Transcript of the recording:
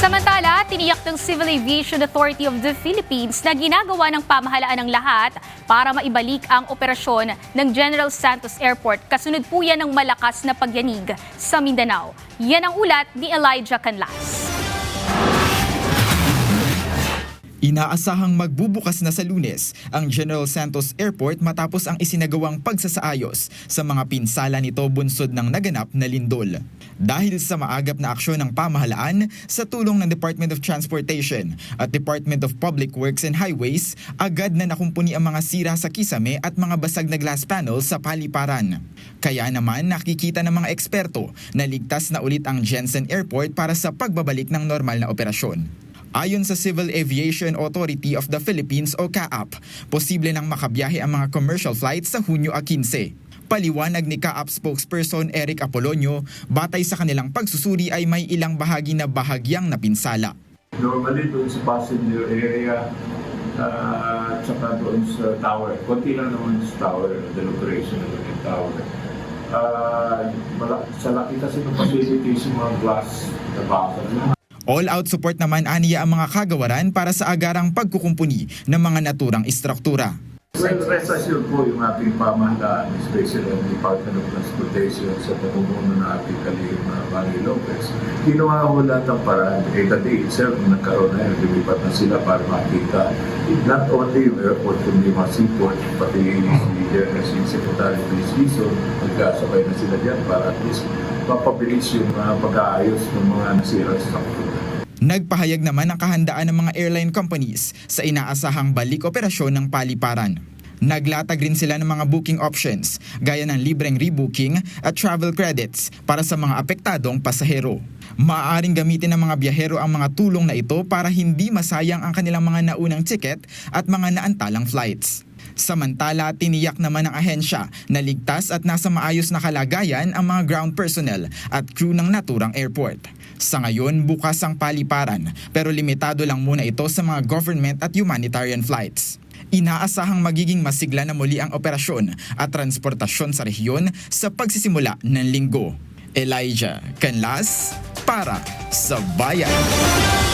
Samantala, tiniyak ng Civil Aviation Authority of the Philippines na ginagawa ng pamahalaan ng lahat para maibalik ang operasyon ng General Santos Airport kasunod po yan ng malakas na pagyanig sa Mindanao. Yan ang ulat ni Elijah Canlas. Inaasahang magbubukas na sa Lunes ang General Santos Airport matapos ang isinagawang pagsasaayos sa mga pinsala nito bunsod ng naganap na lindol. Dahil sa maagap na aksyon ng pamahalaan sa tulong ng Department of Transportation at Department of Public Works and Highways, agad na nakumpuni ang mga sira sa kisame at mga basag na glass panels sa paliparan. Kaya naman nakikita ng mga eksperto na ligtas na ulit ang Jensen Airport para sa pagbabalik ng normal na operasyon. Ayon sa Civil Aviation Authority of the Philippines o CAAP, posible nang makabiyahe ang mga commercial flights sa Hunyo 15. Paliwanag ni CAAP spokesperson Eric Apolonio, batay sa kanilang pagsusuri ay may ilang bahagi na bahagyang napinsala. Normally doon sa passenger area at saka doon sa tower. Konti lang naman sa tower, the operation ng tower. Sa laki kasi ng facilities yung mga glass na bakal. All-out support naman aniya ang mga kagawaran para sa agarang pagkukumpuni ng mga naturang istruktura. Well, rest assured po yung ating pamahalaan, especially ang Department of Transportation sa pamumuno ng ating kalihim na Barry Lopez. Ginawa ko lahat ng paraan. The day itself, nagkaroon na yun, lumipat na sila para makita not only yung airport, kundi mga seaport, pati si Secretary Chris Dizon, nagkasabay na sila dyan para at least mapabilis yung pag-aayos ng mga nasirang structure. Nagpahayag naman ang kahandaan ng mga airline companies sa inaasahang balik operasyon ng paliparan. Naglatag rin sila ng mga booking options gaya ng libreng rebooking at travel credits para sa mga apektadong pasahero. Maaaring gamitin ng mga biyahero ang mga tulong na ito para hindi masayang ang kanilang mga naunang ticket at mga naantalang flights. Samantala, tiniyak naman ng ahensya na ligtas at nasa maayos na kalagayan ang mga ground personnel at crew ng naturang airport. Sa ngayon, bukas ang paliparan pero limitado lang muna ito sa mga government at humanitarian flights. Inaasahang magiging masigla na muli ang operasyon at transportasyon sa rehiyon sa pagsisimula ng linggo. Elijah Canlas para sa Bayan.